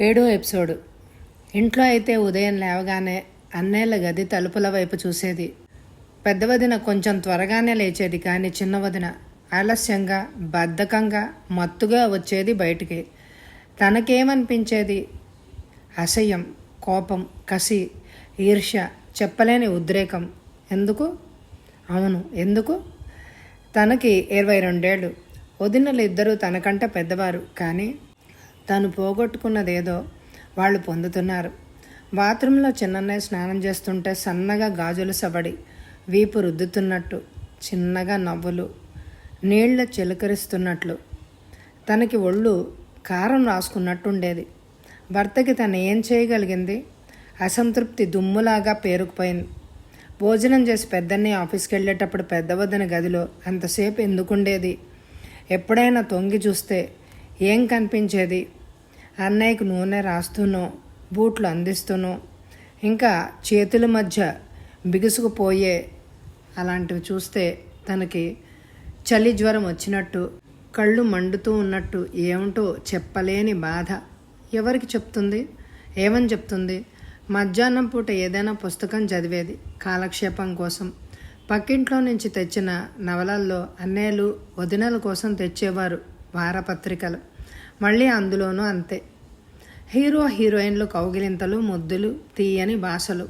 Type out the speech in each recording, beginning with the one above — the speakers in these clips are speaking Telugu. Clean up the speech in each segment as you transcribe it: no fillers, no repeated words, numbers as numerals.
7వ ఎపిసోడు. ఇంట్లో అయితే ఉదయం లేవగానే అన్నేళ్ల గది తలుపుల వైపు చూసేది. పెద్ద వదిన కొంచెం త్వరగానే లేచేది, కానీ చిన్న వదిన ఆలస్యంగా, బద్ధకంగా, మత్తుగా వచ్చేది బయటికి. తనకేమనిపించేది? అసహ్యం, కోపం, కసి, ఈర్ష్య, చెప్పలేని ఉద్రేకం. ఎందుకు? అవును, ఎందుకు? తనకి 22 ఏళ్ళు. వదినలు ఇద్దరూ తనకంటే పెద్దవారు, కానీ తను పోగొట్టుకున్నదేదో వాళ్ళు పొందుతున్నారు. బాత్రూంలో చిన్నన్నయ్య స్నానం చేస్తుంటే సన్నగా గాజులు సబడి, వీపు రుద్దుతున్నట్టు, చిన్నగా నవ్వులు, నీళ్ల చిలకరిస్తున్నట్లు. తనకి ఒళ్ళు కారం రాసుకున్నట్టుండేది. భర్తకి తను ఏం చేయగలిగింది? అసంతృప్తి దుమ్ములాగా పేరుకుపోయింది. భోజనం చేసి పెద్దన్నయ్య ఆఫీస్కి వెళ్ళేటప్పుడు పెద్ద వదిన గదిలో అంతసేపు ఎందుకుండేది? ఎప్పుడైనా తొంగి చూస్తే ఏం కనిపించేది? అన్నయ్యకు నూనె రాస్తూనో, బూట్లు అందిస్తూనో, ఇంకా చేతుల మధ్య బిగుసుకుపోయే అలాంటివి చూస్తే తనకి చలి జ్వరం వచ్చినట్టు, కళ్ళు మండుతూ ఉన్నట్టు, ఏమిటో చెప్పలేని బాధ. ఎవరికి చెప్తుంది? ఏమని చెప్తుంది? మధ్యాహ్నం పూట ఏదైనా పుస్తకం చదివేది కాలక్షేపం కోసం. పక్కింట్లో నుంచి తెచ్చిన నవలల్లో అన్నయ్యలు వదినల కోసం తెచ్చేవారు వారపత్రికలు. మళ్ళీ అందులోనూ అంతే. హీరో హీరోయిన్లు కౌగిలింతలు, ముద్దులు, తీయని భాషలు.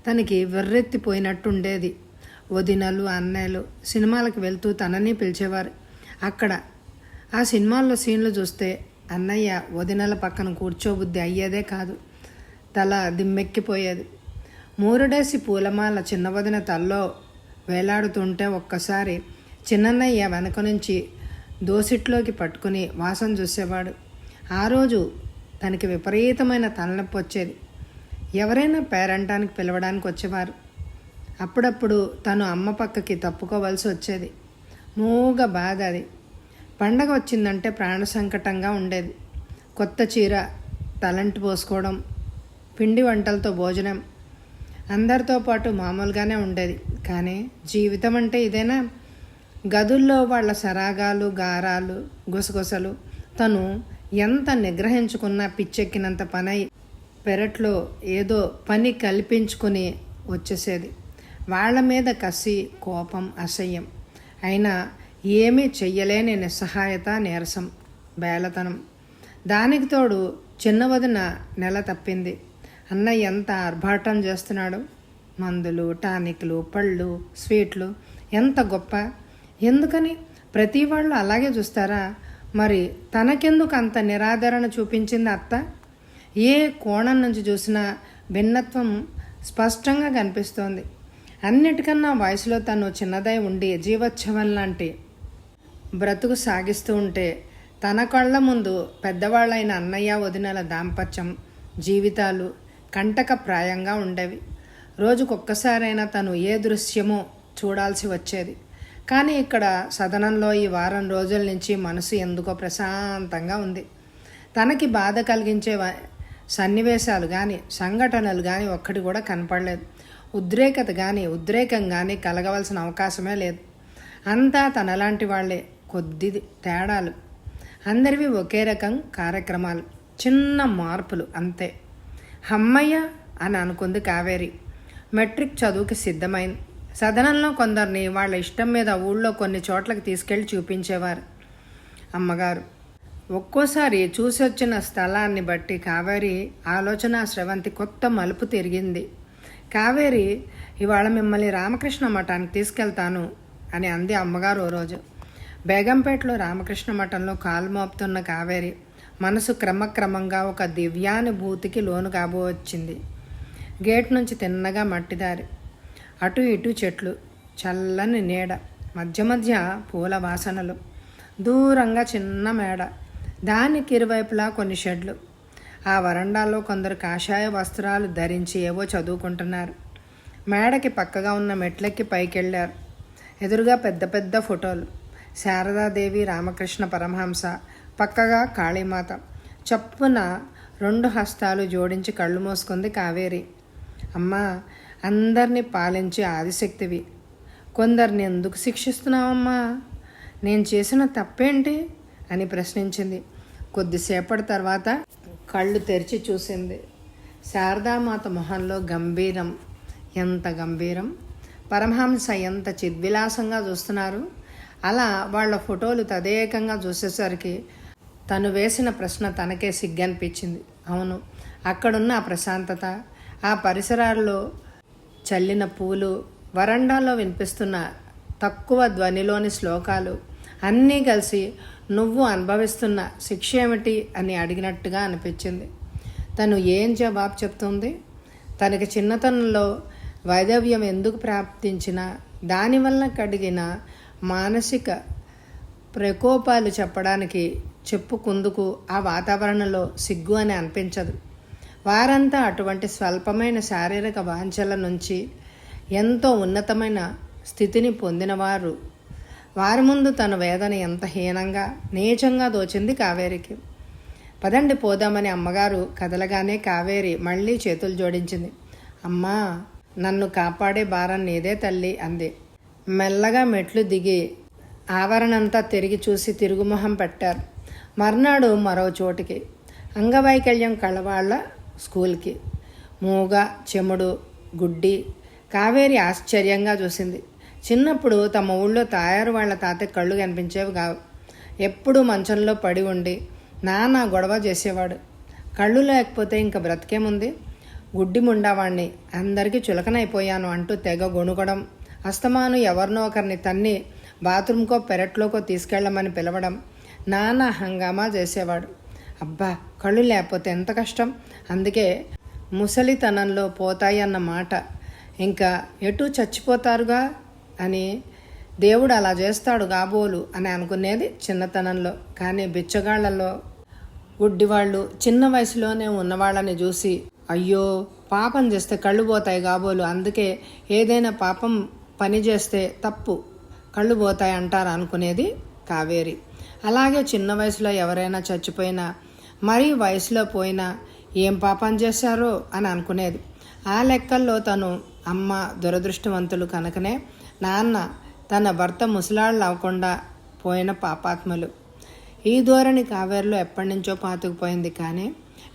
తనకి వెర్రెత్తిపోయినట్టుండేది. వదినలు, అన్నయ్యలు సినిమాలకు వెళ్తూ తనని పిలిచేవారు. అక్కడ ఆ సినిమాల్లో సీన్లు చూస్తే అన్నయ్య వదినల పక్కన కూర్చోబుద్ధి అయ్యేదే కాదు. తల దిమ్మెక్కిపోయేది. మూరుడేసి పూలమాల చిన్న వదిన తల్లో వేలాడుతుంటే ఒక్కసారి చిన్నన్నయ్య వెనక నుంచి దోసిట్లోకి పట్టుకుని వాసన చూసేవాడు. ఆ రోజు తనకి విపరీతమైన తలనొప్పి వచ్చేది. ఎవరైనా పేరంటానికి పిలవడానికి వచ్చేవారు. అప్పుడప్పుడు తను అమ్మ పక్కకి తప్పుకోవలసి వచ్చేది. మూగ బాధ అది. పండగ వచ్చిందంటే ప్రాణ సంకటంగా ఉండేది. కొత్త చీర, తలంటి పోసుకోవడం, పిండి వంటలతో భోజనం అందరితో పాటు మామూలుగానే ఉండేది. కానీ జీవితం అంటే ఇదేనా? గదుల్లో వాళ్ళ సరాగాలు, గారాలు, గుసగుసలు. తను ఎంత నిగ్రహించుకున్నా పిచ్చెక్కినంత పని పెరట్లో ఏదో పని కల్పించుకొని వచ్చేసేది. వాళ్ళ మీద కసి, కోపం, అసహ్యం. అయినా ఏమీ చెయ్యలేని నిస్సహాయత, నీరసం, బేలతనం. దానికి తోడు చిన్న వదిన నెల తప్పింది. అన్నయ్య ఎంత ఆర్భాటం చేస్తున్నాడు. మందులు, టానిక్లు, పళ్ళు, స్వీట్లు. ఎంత గొప్ప! ఎందుకని ప్రతి వాళ్ళు అలాగే చూస్తారా? మరి తనకెందుకు అంత నిరాదరణ చూపించింది అత్త? ఏ కోణం నుంచి చూసినా భిన్నత్వం స్పష్టంగా కనిపిస్తోంది. అన్నిటికన్నా వయసులో తను చిన్నదై ఉండి జీవోత్సవం లాంటి బ్రతుకు సాగిస్తూ ఉంటే తన కళ్ళ ముందు పెద్దవాళ్ళైన అన్నయ్య వదినల దాంపత్యం జీవితాలు కంటకప్రాయంగా ఉండేవి. రోజుకొక్కసారైనా తను ఏ దృశ్యమో చూడాల్సి వచ్చేది. కానీ ఇక్కడ సదనంలో ఈ వారం రోజుల నుంచి మనసు ఎందుకో ప్రశాంతంగా ఉంది. తనకి బాధ కలిగించే సన్నివేశాలు కానీ, సంఘటనలు కానీ ఒక్కటి కూడా కనపడలేదు. ఉద్రేకత కానీ, ఉద్రేకం కానీ కలగవలసిన అవకాశమే లేదు. అంతా తనలాంటి వాళ్లే. కొద్ది తేడాలు. అందరివి ఒకే రకం కార్యక్రమాలు, చిన్న మార్పులు అంతే. అమ్మయ్య అని అనుకుంది కావేరి. మెట్రిక్ చదువుకి సిద్ధమైంది. సదనంలో కొందరిని వాళ్ళ ఇష్టం మీద ఊళ్ళో కొన్ని చోట్లకి తీసుకెళ్ళి చూపించేవారు అమ్మగారు. ఒక్కోసారి చూసి వచ్చిన స్థలాన్ని బట్టి కావేరి ఆలోచన స్రవంతి కొత్త మలుపు తిరిగింది. కావేరి, ఇవాళ మిమ్మల్ని రామకృష్ణ మఠానికి తీసుకెళ్తాను అని అంది అమ్మగారు ఓ రోజు. బేగంపేటలో రామకృష్ణ మఠంలో కాలు మోపుతున్న కావేరి మనసు క్రమక్రమంగా ఒక దివ్యానుభూతికి లోను కాబోవచ్చింది. గేట్ నుంచి తిన్నగా మట్టిదారి, అటు ఇటు చెట్లు, చల్లని నీడ, మధ్య మధ్య పూల వాసనలు, దూరంగా చిన్న మేడ, దానికి ఇరువైపులా కొన్ని షెడ్లు. ఆ వరండాలో కొందరు కాషాయ వస్త్రాలు ధరించి ఏవో చదువుకుంటున్నారు. మేడకి పక్కగా ఉన్న మెట్లెక్కి పైకెళ్ళారు. ఎదురుగా పెద్ద పెద్ద ఫోటోలు, శారదాదేవి, రామకృష్ణ పరమహంస, పక్కగా కాళీమాత. చప్పున 2 హస్తాలు జోడించి కళ్ళు మూసుకుంది కావేరి. అమ్మా, అందరినీ పాలించే ఆదిశక్తివి, కొందరిని ఎందుకు శిక్షిస్తున్నావమ్మా? నేను చేసిన తప్పేంటి అని ప్రశ్నించింది. కొద్దిసేపటి తర్వాత కళ్ళు తెరిచి చూసింది. శారదామాత మొహంలో గంభీరం. ఎంత గంభీరం! పరమహంస ఎంత చిద్విలాసంగా చూస్తున్నారు. అలా వాళ్ళ ఫోటోలు తదేకంగా చూసేసరికి తను వేసిన ప్రశ్న తనకే సిగ్గనిపించింది. అవును, అక్కడున్న ఆ ప్రశాంతత, ఆ పరిసరాల్లో చల్లిన పూలు, వరండాలో వినిపిస్తున్న తక్కువ ధ్వనిలోని శ్లోకాలు అన్నీ కలిసి నువ్వు అనుభవిస్తున్న శిక్ష ఏమిటి అని అడిగినట్టుగా అనిపించింది. తను ఏం జవాబు చెప్తుంది? తనకి చిన్నతనంలో వైదవ్యం ఎందుకు ప్రాప్తించినా, దానివల్ల కలిగిన మానసిక ప్రకోపాలు చెప్పడానికి చెప్పుకుందుకు ఆ వాతావరణంలో సిగ్గు అని అనిపించదు. వారంతా అటువంటి స్వల్పమైన శారీరక వాంఛల నుంచి ఎంతో ఉన్నతమైన స్థితిని పొందినవారు. వారి ముందు తన వేదన ఎంత హీనంగా, నీచంగా దోచింది కావేరికి. పదండి పోదామని అమ్మగారు కదలగానే కావేరి మళ్ళీ చేతులు జోడించింది. అమ్మా, నన్ను కాపాడే భారం నీదే తల్లి అంది. మెల్లగా మెట్లు దిగి ఆవరణంతా తిరిగి చూసి తిరుగుమొహం పెట్టారు. మర్నాడు మరో చోటికి, అంగవైకల్యం కళవాళ్ల స్కూల్కి. మూగ, చెముడు, గుడ్డి కావేరి ఆశ్చర్యంగా చూసింది. చిన్నప్పుడు తమ ఊళ్ళో తాయారు వాళ్ళ తాతయ్య కళ్ళు కనిపించేవి కావు. ఎప్పుడూ మంచంలో పడి ఉండి నానా గొడవ చేసేవాడు. కళ్ళు లేకపోతే ఇంక బ్రతికేముంది? గుడ్డి ముండావాణ్ణి, అందరికీ చులకనైపోయాను అంటూ తెగ గొణుగడం, అస్తమాను ఎవరినో ఒకరిని తన్ని బాత్రూమ్కో పెరట్లోకో తీసుకెళ్లమని పిలవడం, నానా హంగామా చేసేవాడు. అబ్బా, కళ్ళు లేకపోతే ఎంత కష్టం. అందుకే ముసలితనంలో పోతాయి అన్న మాట. ఇంకా ఎటు చచ్చిపోతారుగా అని దేవుడు అలా చేస్తాడు కాబోలు అని అనుకునేది చిన్నతనంలో. కానీ బిచ్చగాళ్లలో గుడ్డివాళ్ళు చిన్న వయసులోనే ఉన్నవాళ్ళని చూసి అయ్యో, పాపం చేస్తే కళ్ళు పోతాయి కాబోలు, అందుకే ఏదైనా పాపం పని చేస్తే తప్పు, కళ్ళు పోతాయి అంటారు అనుకునేది కావేరి. అలాగే చిన్న వయసులో ఎవరైనా చచ్చిపోయినా, మరీ వయసులో పోయినా ఏం పాపం చేశారో అని అనుకునేది. ఆ లెక్కల్లో తను అమ్మ దురదృష్టవంతులు కనుకనే నాన్న తన భర్త ముసలాళ్ళు అవ్వకుండా పోయిన పాపాత్మలు. ఈ ధోరణి కావేరిలో ఎప్పటి నుంచో పాతుకుపోయింది. కానీ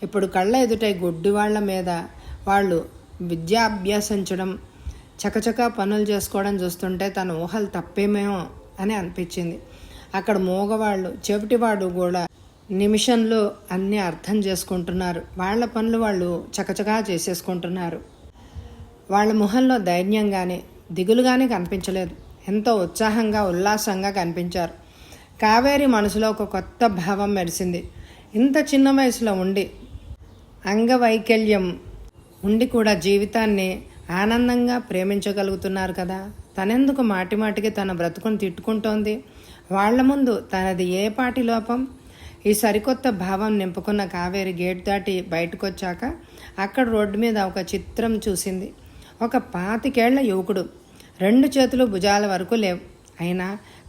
ఇప్పుడు కళ్ళ ఎదుట గుడ్డివాళ్ల మీద వాళ్ళు విద్యాభ్యాసించడం, చకచకా పనులు చేసుకోవడం చూస్తుంటే తన ఊహలు తప్పేమేమో అని అనిపించింది. అక్కడ మూగవాళ్ళు, చెవిటివాడు కూడా నిమిషంలో అన్నీ అర్థం చేసుకుంటున్నారు. వాళ్ళ పనులు వాళ్ళు చకచకా చేసేసుకుంటున్నారు. వాళ్ళ మొహంలో ధైర్యం కానీ దిగులు కానీ కనిపించలేదు. ఎంతో ఉత్సాహంగా, ఉల్లాసంగా కనిపించారు. కావేరి మనసులో ఒక కొత్త భావం మెరిసింది. ఇంత చిన్న వయసులో ఉండి, అంగవైకల్యం ఉండి కూడా జీవితాన్ని ఆనందంగా ప్రేమించగలుగుతున్నారు కదా. తనెందుకు మాటిమాటికి తన బ్రతుకుని తిట్టుకుంటోంది? వాళ్ల ముందు తనది ఏ పాటి లోపం? ఈ సరికొత్త భావం నింపుకున్న కావేరి గేట్ దాటి బయటకొచ్చాక అక్కడ రోడ్డు మీద ఒక చిత్రం చూసింది. ఒక 25 ఏళ్ల యువకుడు, 2 చేతులు భుజాల వరకు లేవు. అయినా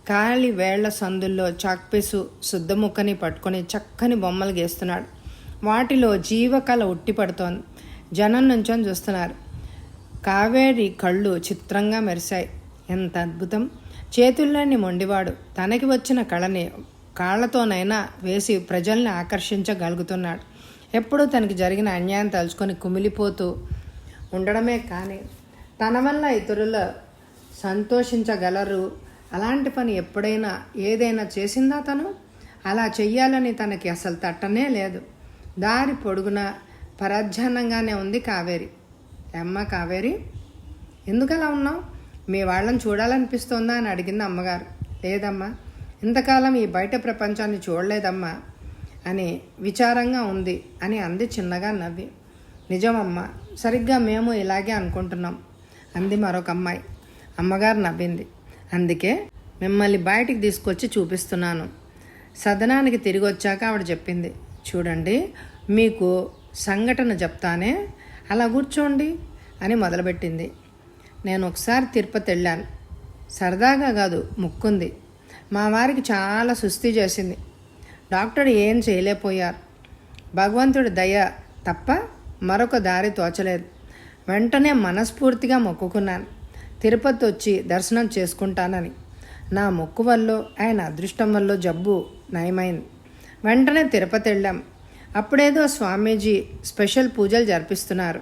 కాలి వేళ్ల సందుల్లో చాక్పీసు శుద్ధముక్కని పట్టుకొని చక్కని బొమ్మలు గీస్తున్నాడు. వాటిలో జీవకళ ఉట్టిపడుతోంది. జనం నుంచొని చూస్తున్నారు. కావేరి కళ్ళు చిత్రంగా మెరిశాయి. ఎంత అద్భుతం! చేతుల్లోని మొండివాడు తనకి వచ్చిన కళని కాళ్లతోనైనా వేసి ప్రజల్ని ఆకర్షించగలుగుతున్నాడు. ఎప్పుడూ తనకి జరిగిన అన్యాయం తలుచుకొని కుమిలిపోతూ ఉండడమే కానీ తన వల్ల ఇతరులు సంతోషించగలరు. అలాంటి పని ఎప్పుడైనా ఏదైనా చేసిందా తను? అలా చెయ్యాలని తనకి అసలు తట్టనే లేదు. దారి పొడుగున పరధ్యానంగానే ఉంది కావేరి. అమ్మ కావేరి, ఎందుకలా ఉన్నావు? మీ వాళ్ళని చూడాలనిపిస్తోందా అని అడిగింది అమ్మగారు. లేదమ్మా, ఇంతకాలం ఈ బయట ప్రపంచాన్ని చూడలేదమ్మా అని విచారంగా ఉంది అని అంది చిన్నగా నవ్వి. నిజమమ్మా, సరిగ్గా మేము ఇలాగే అనుకుంటున్నాం అంది మరొక అమ్మాయి. అమ్మగారు నవ్వింది. అందుకే మిమ్మల్ని బయటికి తీసుకొచ్చి చూపిస్తున్నాను. సదనానికి తిరిగి వచ్చాక ఆవిడ చెప్పింది. చూడండి, మీకు సంఘటన చెప్తానే, అలా కూర్చోండి అని మొదలుపెట్టింది. నేను ఒకసారి తిరుపతి వెళ్ళాను. సరదాగా కాదు, ముక్కుంది. మా వారికి చాలా సుస్థి చేసింది. డాక్టర్ ఏం చేయలేకపోయారు. భగవంతుడి దయ తప్ప మరొక దారి తోచలేదు. వెంటనే మనస్ఫూర్తిగా మొక్కుకున్నాను, తిరుపతి వచ్చి దర్శనం చేసుకుంటానని. నా మొక్కు వల్ల, ఆయన అదృష్టం వల్ల జబ్బు నయమైంది. వెంటనే తిరుపతి వెళ్ళాం. అప్పుడేదో స్వామీజీ స్పెషల్ పూజలు జరిపిస్తున్నారు.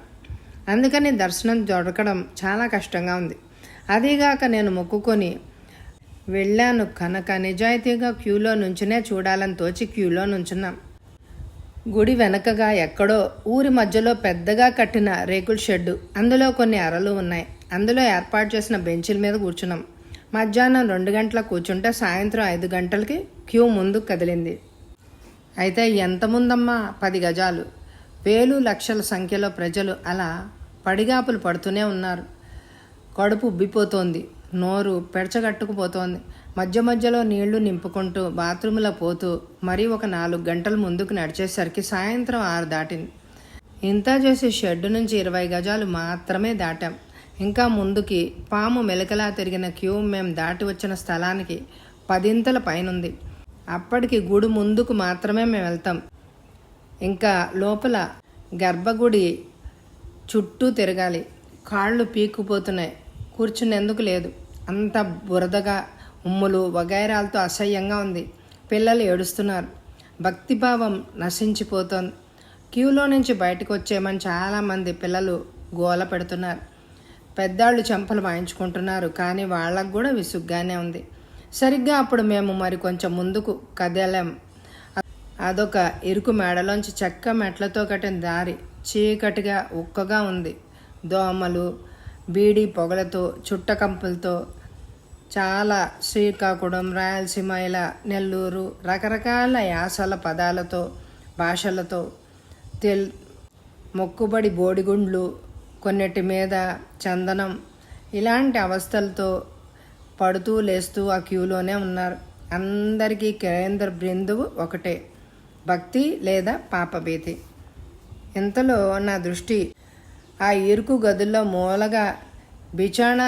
అందుకని దర్శనం దొరకడం చాలా కష్టంగా ఉంది. అదీగాక నేను మొక్కుకొని వెళ్ళాను కనుక నిజాయితీగా క్యూలో నుంచునే చూడాలని తోచి క్యూలో నుంచున్నాం. గుడి వెనకగా ఎక్కడో ఊరి మధ్యలో పెద్దగా కట్టిన రేకుల షెడ్డు, అందులో కొన్ని అరలు ఉన్నాయి. అందులో ఏర్పాటు చేసిన బెంచీల మీద కూర్చున్నాం. మధ్యాహ్నం 2 గంటలకు కూర్చుంటే సాయంత్రం 5 గంటలకి క్యూ ముందుకు కదిలింది. అయితే ఎంతముందమ్మా, 10 గజాలు. వేలు లక్షల సంఖ్యలో ప్రజలు అలా పడిగాపులు పడుతూనే ఉన్నారు. కడుపు ఉబ్బిపోతోంది, నోరు పెడచగట్టుకుపోతోంది. మధ్య మధ్యలో నీళ్లు నింపుకుంటూ బాత్రూంలో పోతూ మరీ ఒక 4 గంటలు ముందుకు నడిచేసరికి సాయంత్రం 6 దాటింది. ఇంత చేసి షెడ్డు నుంచి 20 గజాలు మాత్రమే దాటాం. ఇంకా ముందుకి పాము మెలకలా తిరిగిన క్యూ మేం దాటి వచ్చిన స్థలానికి 10 పైనుంది. అప్పటికి గుడి ముందుకు మాత్రమే మేము వెళ్తాం. ఇంకా లోపల గర్భగుడి చుట్టూ తిరగాలి. కాళ్ళు పీక్కుపోతున్నాయి, కూర్చునేందుకు లేదు. అంత బురదగా, ఉమ్ములు వగైరాలతో అసహ్యంగా ఉంది. పిల్లలు ఏడుస్తున్నారు. భక్తిభావం నశించిపోతోంది. క్యూలో నుంచి బయటకు వచ్చేయమని చాలామంది పిల్లలు గోల పెడుతున్నారు. పెద్దాళ్ళు చెంపలు వాయించుకుంటున్నారు. కానీ వాళ్ళకు కూడా విసుగ్గానే ఉంది. సరిగ్గా అప్పుడు మేము మరి కొంచెం ముందుకు కదలాం. అదొక ఇరుకు మేడలోంచి చెక్క మెట్లతో కట్టిన దారి. చీకటిగా ఉక్కగా ఉంది. దోమలు, బీడీ పొగలతో, చుట్టకంపులతో. చాలా శ్రీకాకుళం, రాయలసీమ, ఇలా నెల్లూరు, రకరకాల యాసల పదాలతో, భాషలతో, మొక్కుబడి బోడిగుండ్లు, కొన్నిటి మీద చందనం, ఇలాంటి అవస్థలతో పడుతూ లేస్తూ ఆ క్యూలోనే ఉన్నారు. అందరికీ కేంద్ర బిందువు ఒకటే, భక్తి లేదా పాపభీతి. ఇంతలో నా దృష్టి ఆ ఇరుకు గదుల్లో మూలగా బిచాణా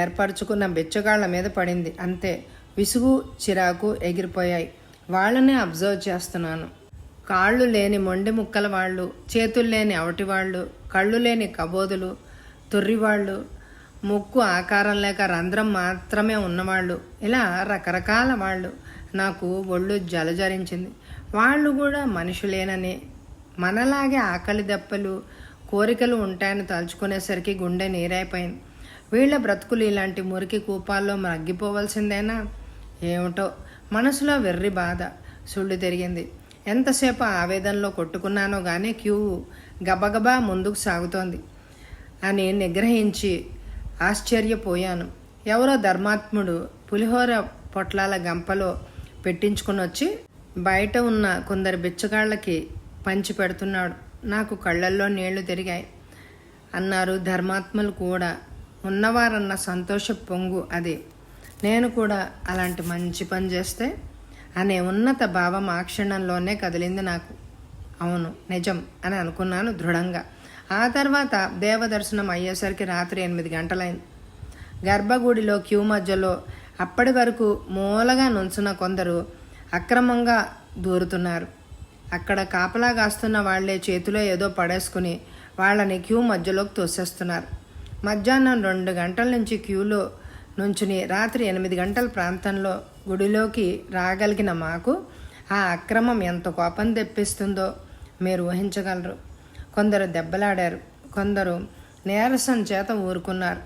ఏర్పరచుకున్న బిచ్చగాళ్ల మీద పడింది. అంతే. విసుగు, చిరాకు ఎగిరిపోయాయి. వాళ్ళనే అబ్జర్వ్ చేస్తున్నాను. కాళ్ళు లేని మొండి ముక్కల వాళ్ళు, చేతులు లేని అవటివాళ్ళు, కళ్ళు లేని కబోదులు, తొర్రివాళ్ళు, ముక్కు ఆకారం లేక రంధ్రం మాత్రమే ఉన్నవాళ్ళు, ఇలా రకరకాల వాళ్ళు. నాకు ఒళ్ళు జలజరించింది. వాళ్ళు కూడా మనుషులేనని, మనలాగే ఆకలి దెప్పలు, కోరికలు ఉంటాయని తలుచుకునేసరికి గుండె నీరైపోయింది. వీళ్ళ బ్రతుకులు ఇలాంటి మురికి కూపాల్లో మగ్గిపోవలసిందేనా? ఏమిటో మనసులో వెర్రి బాధ సుళ్ళు తిరిగింది. ఎంతసేపు ఆవేదనలో కొట్టుకున్నానో కానీ క్యూ గబగబా ముందుకు సాగుతోంది అని నిగ్రహించి ఆశ్చర్యపోయాను. ఎవరో ధర్మాత్ముడు పులిహోర పొట్లాల గంపలో పెట్టించుకుని వచ్చి బయట ఉన్న కొందరు బిచ్చగాళ్ళకి పంచి పెడుతున్నాడు. నాకు కళ్ళల్లో నీళ్లు తిరిగాయి. అన్నారు ధర్మాత్ములు కూడా ఉన్నవారన్న సంతోష పొంగు అది. నేను కూడా అలాంటి మంచి పని చేస్తే అనే ఉన్నత భావం ఆ క్షణంలోనే కదిలింది నాకు. అవును, నిజం అని అనుకున్నాను దృఢంగా. ఆ తర్వాత దేవదర్శనం అయ్యేసరికి రాత్రి 8 గంటలైంది. గర్భగుడిలో క్యూ మధ్యలో అప్పటి వరకు మూలగా నుంచున్న కొందరు అక్రమంగా దూరుతున్నారు. అక్కడ కాపలా కాస్తున్న వాళ్లే చేతిలో ఏదో పడేసుకుని వాళ్ళని క్యూ మధ్యలోకి తోసేస్తున్నారు. మధ్యాహ్నం 2 గంటల నుంచి క్యూలో నుంచుని రాత్రి 8 గంటల ప్రాంతంలో గుడిలోకి రాగలిగిన మాకు ఆ అక్రమం ఎంత కోపం తెప్పిస్తుందో మీరు ఊహించగలరు. కొందరు దెబ్బలాడారు, కొందరు నీరసం చేత ఊరుకున్నారు.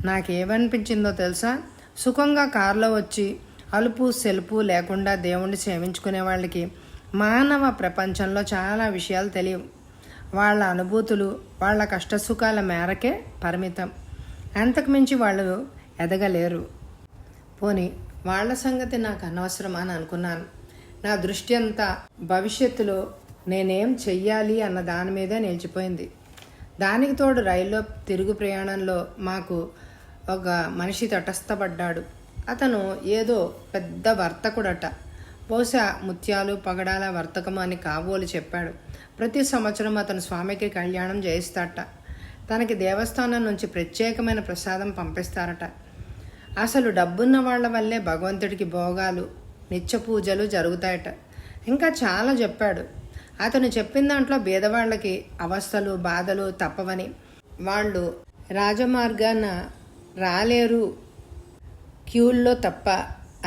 నాకేమనిపించిందో తెలుసా? సుఖంగా కారులో వచ్చి అలుపు సెలుపు లేకుండా దేవుణ్ణి సేవించుకునే వాళ్ళకి మానవ ప్రపంచంలో చాలా విషయాలు తెలియవు. వాళ్ళ అనుభూతులు వాళ్ళ కష్టసుఖాల మేరకే పరిమితం. అంతకుమించి వాళ్ళు ఎదగలేరు. పోనీ వాళ్ళ సంగతి నాకు అనవసరం అని అనుకున్నాను. నా దృష్టి అంతా భవిష్యత్తులో నేనేం చెయ్యాలి అన్న దాని మీదే నిలిచిపోయింది. దానికి తోడు రైల్లో తిరుగు ప్రయాణంలో మాకు ఒక మనిషి తటస్థపడ్డాడు. అతను ఏదో పెద్ద వర్తకుడట. బహుశా ముత్యాలు పగడాల వర్తకం అని కాబోలు చెప్పాడు. ప్రతి సంవత్సరం అతను స్వామికి కళ్యాణం చేయిస్తాడట. తనకి దేవస్థానం నుంచి ప్రత్యేకమైన ప్రసాదం పంపిస్తారట. అసలు డబ్బున్న వాళ్ల వల్లే భగవంతుడికి భోగాలు, నిత్య పూజలు జరుగుతాయట. ఇంకా చాలా చెప్పాడు. అతను చెప్పిన దాంట్లో బీదవాళ్ళకి అవస్థలు బాధలు తప్పవని, వాళ్ళు రాజమార్గాన రాలేరు క్యూల్లో తప్ప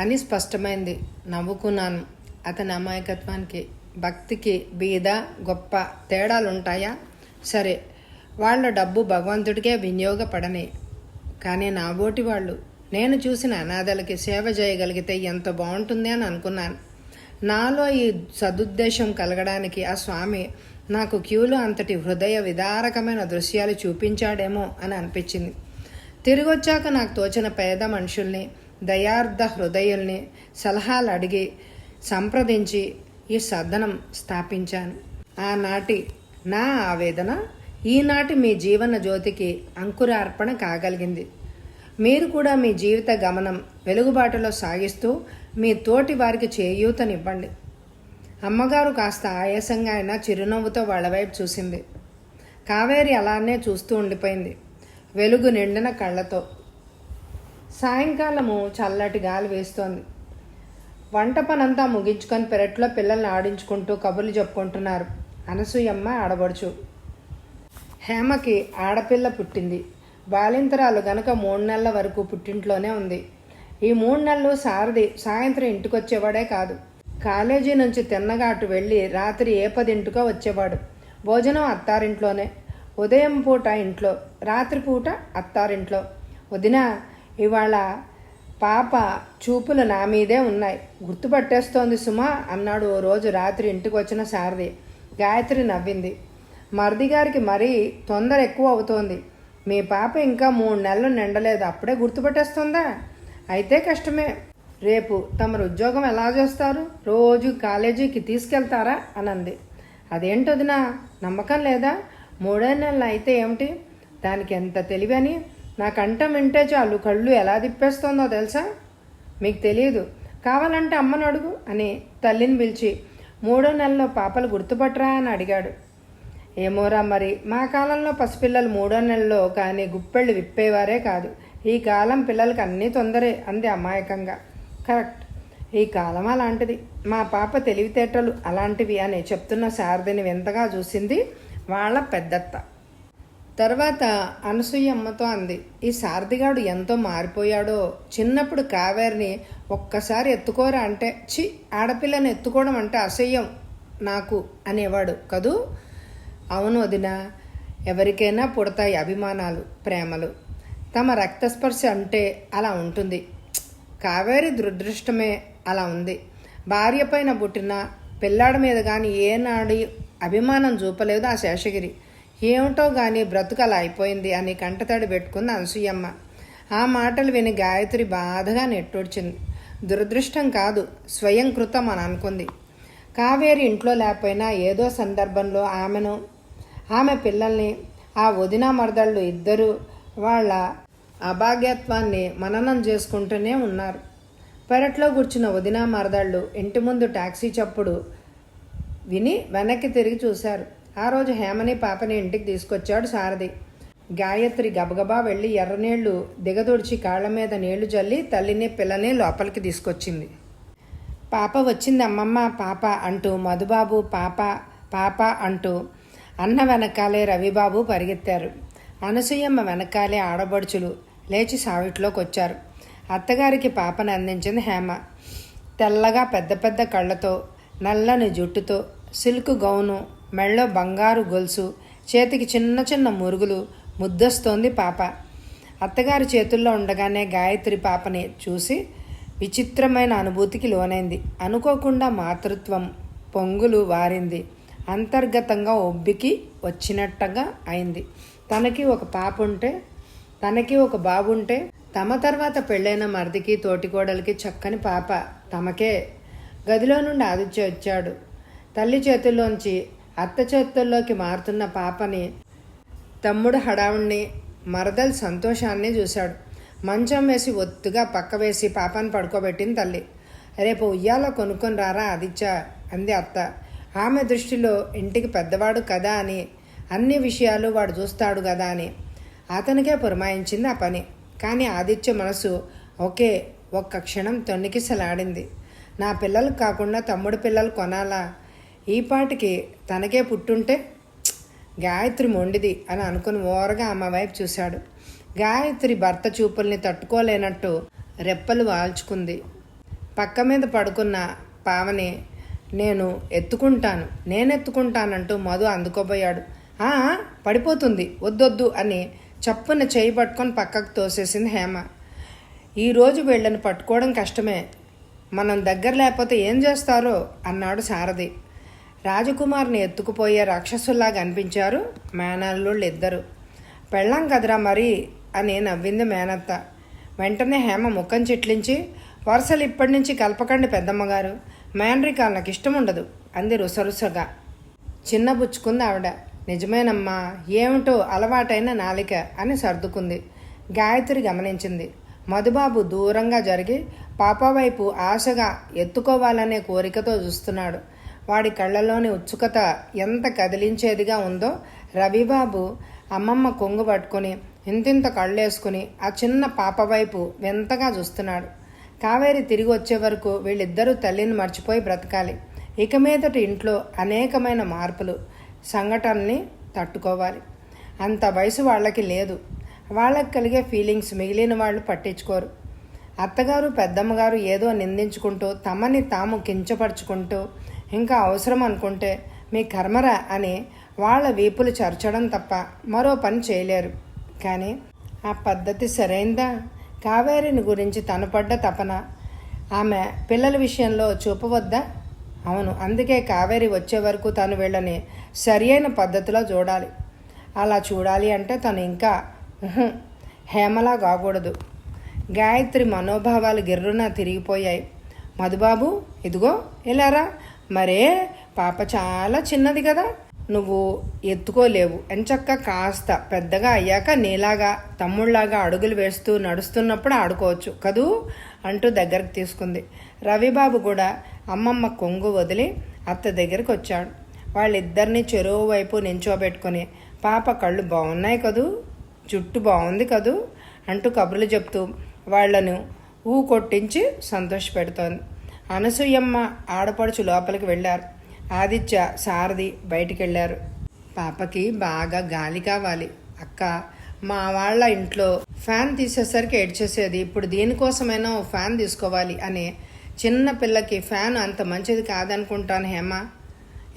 అని స్పష్టమైంది. నవ్వుకున్నాను అతని అమాయకత్వానికి. భక్తికి బీద గొప్ప తేడాలుంటాయా? సరే, వాళ్ళ డబ్బు భగవంతుడికే వినియోగపడని, కానీ నాబోటి వాళ్ళు నేను చూసిన అనాథలకి సేవ చేయగలిగితే ఎంత బాగుంటుంది అని అనుకున్నాను. నాలో ఈ సదుద్దేశం కలగడానికి ఆ స్వామి నాకు క్యూలో అంతటి హృదయ విదారకమైన దృశ్యాలు చూపించాడేమో అని అనిపించింది. తిరిగొచ్చాక నాకు తోచిన పేద మనుషుల్ని, దయార్థ హృదయుల్ని సలహాలు అడిగి సంప్రదించి ఈ సదనం స్థాపించాను. ఆనాటి నా ఆవేదన ఈనాటి మీ జీవన జ్యోతికి అంకురార్పణ కాగలిగింది. మీరు కూడా మీ జీవిత గమనం వెలుగుబాటులో సాగిస్తూ మీ తోటి వారికి చేయూతనివ్వండి. అమ్మగారు కాస్త ఆయాసంగా అయినా చిరునవ్వుతో వాళ్ళ వైపు చూసింది. కావేరి అలానే చూస్తూ ఉండిపోయింది, వెలుగు నిండిన కళ్ళతో. సాయంకాలము చల్లటి గాలి వేస్తోంది. వంట పనంతా ముగించుకొని పెరట్లో పిల్లల్ని ఆడించుకుంటూ కబుర్లు చెప్పుకుంటున్నారు అనసూయమ్మ ఆడబడుచు. హేమకి ఆడపిల్ల పుట్టింది. బాలింతరాలు గనక 3 నెలల వరకు పుట్టింట్లోనే ఉంది. ఈ 3 నెలలు సారథి సాయంత్రం ఇంటికొచ్చేవాడే కాదు. కాలేజీ నుంచి తిన్నగా అటు వెళ్ళి రాత్రి 10 వచ్చేవాడు. భోజనం అత్తారింట్లోనే, ఉదయం పూట ఇంట్లో, రాత్రిపూట అత్తారింట్లో. వదినా, ఇవాళ పాప చూపులు నా మీదే ఉన్నాయి, గుర్తుపట్టేస్తోంది సుమా అన్నాడు ఓ రోజు రాత్రి ఇంటికి వచ్చిన సారథి. గాయత్రి నవ్వింది. మరిదిగారికి మరీ తొందర ఎక్కువ అవుతోంది. మీ పాప ఇంకా 3 నెలలు నిండలేదు, అప్పుడే గుర్తుపట్టేస్తుందా? అయితే కష్టమే. రేపు తమరు ఉద్యోగం ఎలా చేస్తారు? రోజు కాలేజీకి తీసుకెళ్తారా అనంది. అదేంటొదినా, నమ్మకం లేదా? 3 నెలలు అయితే ఏమిటి? దానికి ఎంత తెలివని. నా కంఠం వింటే చాలు కళ్ళు ఎలా తిప్పేస్తోందో తెలుసా? మీకు తెలియదు, కావాలంటే అమ్మను అడుగు అని తల్లిని పిలిచి 3వ నెలలో పాపలు గుర్తుపట్టరా అని అడిగాడు. ఏమోరా మరి, మా కాలంలో పసిపిల్లలు 3వ నెలలో కానీ గుప్పెళ్ళు విప్పేవారే కాదు. ఈ కాలం పిల్లలకి అన్నీ తొందరే అంది అమాయకంగా. కరెక్ట్, ఈ కాలం అలాంటిది. మా పాప తెలివితేటలు అలాంటివి అని చెప్తున్న శారదని వింతగా చూసింది వాళ్ళ పెద్దత్త. తర్వాత అనసూయమ్మతో అంది, ఈ శారదిగాడు ఎంతో మారిపోయాడో. చిన్నప్పుడు కావేరిని ఒక్కసారి ఎత్తుకోరా అంటే చి, ఆడపిల్లని ఎత్తుకోవడం అంటే అసహ్యం నాకు అనేవాడు కదూ. అవును వదినా, ఎవరికైనా పుడతాయి అభిమానాలు, ప్రేమలు. తమ రక్తస్పర్శ అంటే అలా ఉంటుంది. కావేరి దురదృష్టమే అలా ఉంది. భార్య పైన పుట్టిన పిల్లాడి మీద కానీ ఏనాడు అభిమానం చూపలేదు ఆ శేషగిరి. ఏమిటో కానీ బ్రతుకు అలా అయిపోయింది అని కంటతడి పెట్టుకుంది అనసూయమ్మ. ఆ మాటలు విని గాయత్రి బాధగా నెట్టూడ్చింది. దురదృష్టం కాదు, స్వయం కృతం అని అనుకుంది. కావేరి ఇంట్లో లేకపోయినా ఏదో సందర్భంలో ఆమెను, ఆమె పిల్లల్ని, ఆ వదిన మరదళ్ళు ఇద్దరూ వాళ్ళ అభాగ్యత్వాన్ని మననం చేసుకుంటూనే ఉన్నారు. పెరట్లో కూర్చున్న వదిన మరదళ్ళు ఇంటి ముందు టాక్సీ చప్పుడు విని వెనక్కి తిరిగి చూశారు. ఆ రోజు హేమని పాపని ఇంటికి తీసుకొచ్చాడు సారథి. గాయత్రి గబగబా వెళ్ళి ఎర్రనీళ్లు దిగదొడిచి కాళ్ల మీద నీళ్లు జల్లి తల్లిని పిల్లని లోపలికి తీసుకొచ్చింది. పాప వచ్చింది అమ్మమ్మ, పాప అంటూ మధుబాబు పాప పాప అంటూ అన్న వెనకాలే రవిబాబు పరిగెత్తారు. అనసూయమ్మ వెనకాలే ఆడబడుచులు లేచి సావిట్లోకి వచ్చారు. అత్తగారికి పాపను అందించింది హేమ. తెల్లగా పెద్ద పెద్ద కళ్ళతో, నల్లని జుట్టుతో, సిల్క్ గౌను, మెళ్ళో బంగారు గొలుసు, చేతికి చిన్న చిన్న మురుగులు, ముద్దొస్తోంది పాప. అత్తగారి చేతుల్లో ఉండగానే గాయత్రి పాపని చూసి విచిత్రమైన అనుభూతికి లోనైంది. అనుకోకుండా మాతృత్వం పొంగులు వారింది. అంతర్గతంగా ఒబ్బికి వచ్చినట్టుగా అయింది. తనకి ఒక పాప ఉంటే, తనకి ఒక బాబు ఉంటే, తమ తర్వాత పెళ్ళైన మరిదికి తోటికోడలికి చక్కని పాప తమకే. గదిలో నుండి ఆదిత్య వచ్చాడు. తల్లి చేతుల్లోంచి అత్త చేతుల్లోకి మారుతున్న పాపని, తమ్ముడు హడావుణ్ణి, మరదలు సంతోషాన్ని చూశాడు. మంచం వేసి ఒత్తుగా పక్క వేసి పాపని పడుకోబెట్టింది తల్లి. రేపు ఉయ్యాలో కొనుక్కొని రారా ఆదిత్య అంది అత్త. ఆమె దృష్టిలో ఇంటికి పెద్దవాడు కదా అని, అన్ని విషయాలు వాడు చూస్తాడు కదా అని అతనికే పురమాయించింది ఆ పని. కానీ ఆదిత్య మనసు ఒక్క క్షణం తొణికిసలాడింది. నా పిల్లలు కాకుండా తమ్ముడు పిల్లలు కొనాలా? ఈపాటికి తనకే పుట్టుంటే. గాయత్రి మొండిది అని అనుకుని ఓరగా ఆమె వైపు చూశాడు. గాయత్రి భర్త చూపుల్ని తట్టుకోలేనట్టు రెప్పలు వాల్చుకుంది. పక్క మీద పడుకున్న పావని నేను ఎత్తుకుంటానంటూ మధు అందుకోబోయాడు. ఆ పడిపోతుంది, వద్దొద్దు అని చప్పున చేయి పట్టుకొని పక్కకు తోసేసింది హేమ. ఈరోజు వీళ్ళని పట్టుకోవడం కష్టమే, మనం దగ్గర లేకపోతే ఏం చేస్తారో అన్నాడు సారథి. రాజకుమార్ని ఎత్తుకుపోయే రాక్షసుల్లాగా అనిపించారు మేనల్లుళ్ళు ఇద్దరు. పెళ్ళాం కదరా మరి అని నవ్వింది మేనత్త. వెంటనే హేమ ముఖం చిట్లించి, వరుసలు ఇప్పటి నుంచి కలపకండి పెద్దమ్మగారు, మేనరికాలు నాకు ఇష్టం ఉండదు అంది రుసరుసగా. చిన్నబుచ్చుకుంది ఆవిడ. నిజమేనమ్మా, ఏమిటో అలవాటైన నాలిక అని సర్దుకుంది. గాయత్రి గమనించింది. మధుబాబు దూరంగా జరిగి పాప వైపు ఆశగా ఎత్తుకోవాలనే కోరికతో చూస్తున్నాడు. వాడి కళ్ళలోని ఉత్సుకత ఎంత కదిలించేదిగా ఉందో రవిబాబు అమ్మమ్మ కొంగు పట్టుకుని ఇంతింత కళ్ళేసుకుని ఆ చిన్న పాప వైపు వింతగా చూస్తున్నాడు. కావేరి తిరిగి వచ్చే వరకు వీళ్ళిద్దరూ తల్లిని మర్చిపోయి బ్రతకాలి. ఇక మీదట ఇంట్లో అనేకమైన మార్పులు, సంఘటనల్ని తట్టుకోవాలి. అంత వయసు వాళ్ళకి లేదు. వాళ్ళకి కలిగే ఫీలింగ్స్ మిగిలిన వాళ్ళు పట్టించుకోరు. అత్తగారు పెద్దమ్మగారు ఏదో నిందించుకుంటూ తమని తాము కించపరుచుకుంటూ ఇంకా అవసరం అనుకుంటే మీ కర్మరా అని వాళ్ళ వీపులు చర్చడం తప్ప మరో పని చేయలేరు. కానీ ఆ పద్ధతి సరైందా? కావేరిని గురించి తను పడ్డ తపన ఆమె పిల్లల విషయంలో చూపవద్దా? అవును, అందుకే కావేరి వచ్చే వరకు తను వీళ్ళని సరి అయిన పద్ధతిలో చూడాలి. అలా చూడాలి అంటే తను ఇంకా హేమలా కాకూడదు. గాయత్రి మనోభావాలు గిర్రున తిరిగిపోయాయి. మధుబాబు, ఇదిగో ఇలారా. మరే పాప చాలా చిన్నది కదా, నువ్వు ఎత్తుకోలేవు. ఎంచక్క కాస్త పెద్దగా అయ్యాక నీలాగా తమ్ముళ్లాగా అడుగులు వేస్తూ నడుస్తున్నప్పుడు ఆడుకోవచ్చు కదూ అంటూ దగ్గరకు తీసుకుంది. రవిబాబు కూడా అమ్మమ్మ కొంగు వదిలి అత్త దగ్గరికి వచ్చాడు. వాళ్ళిద్దరినీ చెరువు వైపు నించోబెట్టుకుని, పాప కళ్ళు బాగున్నాయి కదూ, జుట్టు బాగుంది కదూ అంటూ కబుర్లు చెప్తూ వాళ్లను కొట్టించి సంతోషపెడుతోంది. అనసూయమ్మ ఆడపడుచు లోపలికి వెళ్ళారు. ఆదిత్య సారథి బయటికి వెళ్ళారు. పాపకి బాగా గాలి కావాలి అక్క, మా వాళ్ళ ఇంట్లో ఫ్యాన్ తీసేసరికి ఏడ్చేసేది, ఇప్పుడు దీనికోసమైనా ఓ ఫ్యాన్ తీసుకోవాలి అని. చిన్న పిల్లకి ఫ్యాన్ అంత మంచిది కాదనుకుంటాను హేమ.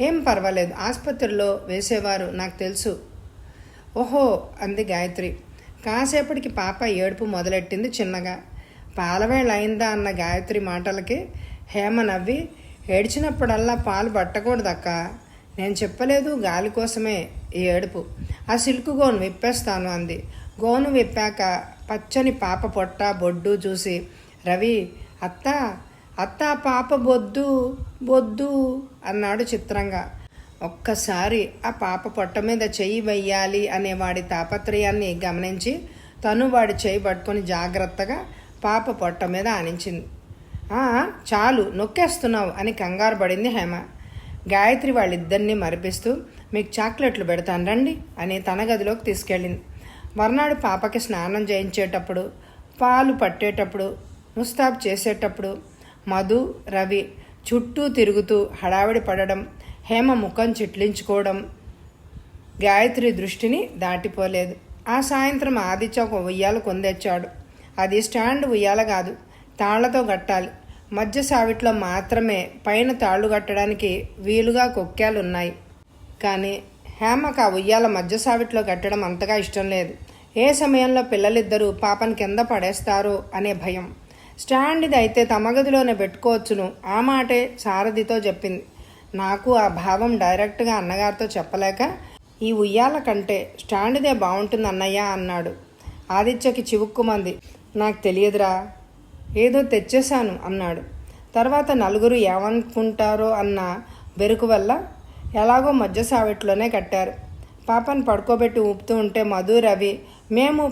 ఏం పర్వాలేదు, ఆసుపత్రిలో వేసేవారు, నాకు తెలుసు. ఓహో అంది గాయత్రి. కాసేపటికి పాప ఏడుపు మొదలెట్టింది చిన్నగా. పాలవేళ అయిందా అన్న గాయత్రి మాటలకి హేమ నవ్వి, ఏడ్చినప్పుడల్లా పాలు పట్టకూడదక్క, నేను చెప్పలేదు గాలి కోసమే ఈ ఏడుపు. ఆ సిల్క్ గోను విప్పేస్తాను అంది. గోను విప్పాక పచ్చని పాప పొట్ట బొడ్డు చూసి రవి, అత్త అత్త పాప బొద్దు బొద్దు అన్నాడు చిత్రంగా. ఒక్కసారి ఆ పాప పొట్ట మీద చెయ్యి వెయ్యాలి అనే వాడి తాపత్రయాన్ని గమనించి తను వాడి చెయ్యి పట్టుకొని జాగ్రత్తగా పాప పొట్ట మీద ఆనించింది. చాలు నొక్కేస్తున్నావు అని కంగారు పడింది హేమ. గాయత్రి వాళ్ళిద్దరినీ మరిపిస్తూ, మీకు చాక్లెట్లు పెడతాను రండి అని తన గదిలోకి తీసుకెళ్ళింది. మర్నాడు పాపకి స్నానం చేయించేటప్పుడు, పాలు పట్టేటప్పుడు, ముస్తాబ్ చేసేటప్పుడు మధు రవి చుట్టూ తిరుగుతూ హడావిడి పడడం, హేమ ముఖం చిట్లించుకోవడం గాయత్రి దృష్టిని దాటిపోలేదు. ఆ సాయంత్రం ఆదిత్య ఒక ఉయ్యాల కొందెచ్చాడు. అది స్టాండ్ ఉయ్యాల కాదు, తాళ్లతో కట్టాలి. మధ్య సావిట్లో మాత్రమే పైన తాళ్ళు కట్టడానికి వీలుగా కొక్కాలున్నాయి. కానీ హేమకు ఆ ఉయ్యాల మధ్య సావిట్లో కట్టడం అంతగా ఇష్టం లేదు. ఏ సమయంలో పిల్లలిద్దరూ పాపని కింద పడేస్తారో అనే భయం. స్టాండ్ది అయితే తమ గదిలోనే పెట్టుకోవచ్చును, ఆ మాటే సారథితో చెప్పింది. నాకు ఆ భావం డైరెక్ట్గా అన్నగారితో చెప్పలేక, ఈ ఉయ్యాల కంటే స్టాండ్దే బాగుంటుంది అన్నయ్య అన్నాడు. ఆదిత్యకి చివుక్కుమంది. నాకు తెలియదురా, ఏదో తెచ్చేశాను అన్నాడు. తర్వాత నలుగురు ఏమనుకుంటారో అన్న బెరుకు వల్ల ఎలాగో మధ్య సావిట్లోనే కట్టారు. పాపను పడుకోబెట్టి ఊపుతూ ఉంటే మధు రవి మేము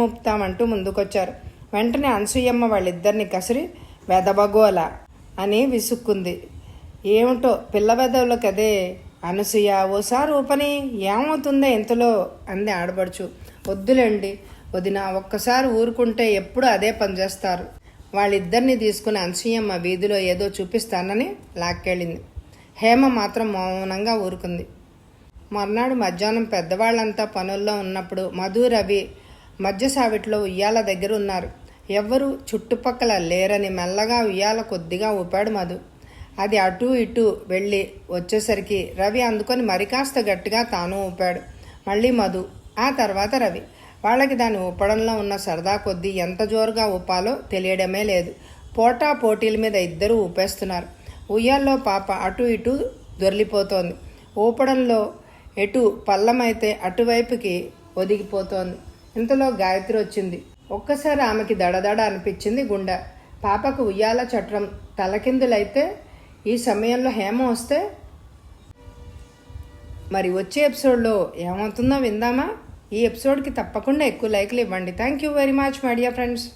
ఊపుతామంటూ ముందుకొచ్చారు. వెంటనే అనసూయమ్మ వాళ్ళిద్దరిని కసిరి వెదబగోలా అని విసుక్కుంది. ఏమిటో పిల్ల వెదవులో కదే అనసూయ, ఓసారి ఊపని ఏమవుతుందో ఇంతలో అంది ఆడబడుచు. వద్దులేండి వదిన, ఒక్కసారి ఊరుకుంటే ఎప్పుడు అదే పనిచేస్తారు. వాళ్ళిద్దరిని తీసుకుని అనసూయమ్మ వీధిలో ఏదో చూపిస్తానని లాక్కెళ్ళింది. హేమ మాత్రం మౌనంగా ఊరుకుంది. మర్నాడు మధ్యాహ్నం పెద్దవాళ్ళంతా పనుల్లో ఉన్నప్పుడు మధు రవి మధ్య సావిట్లో ఉయ్యాల దగ్గర ఉన్నారు. ఎవ్వరూ చుట్టుపక్కల లేరని మెల్లగా ఉయ్యాల కొద్దిగా ఊపాడు మధు. అది అటు ఇటు వెళ్ళి వచ్చేసరికి రవి అందుకొని మరి కాస్త గట్టిగా తాను ఊపాడు. మళ్ళీ మధు, ఆ తర్వాత రవి. వాళ్ళకి దాన్ని ఊపడంలో ఉన్న సరదా కొద్దీ ఎంత జోరుగా ఊపాలో తెలియడమే లేదు. పోటా పోటీల మీద ఇద్దరూ ఊపేస్తున్నారు. ఉయ్యాల్లో పాప అటు ఇటు దొర్లిపోతోంది. ఊపడంలో ఎటు పల్లమైతే అటువైపుకి ఒదిగిపోతోంది. ఇంతలో గాయత్రి వచ్చింది. ఒక్కసారి ఆమెకి దడదడ అనిపించింది గుండె. పాపకు ఉయ్యాల చట్రం తలకిందులైతే ఈ సమయంలో హేమ వస్తే మరి వచ్చే ఎపిసోడ్లో ఏమవుతుందో విందామా? ఈ ఎపిసోడ్కి తప్పకుండా ఎక్కువ లైక్లు ఇవ్వండి. Thank you very much my dear friends.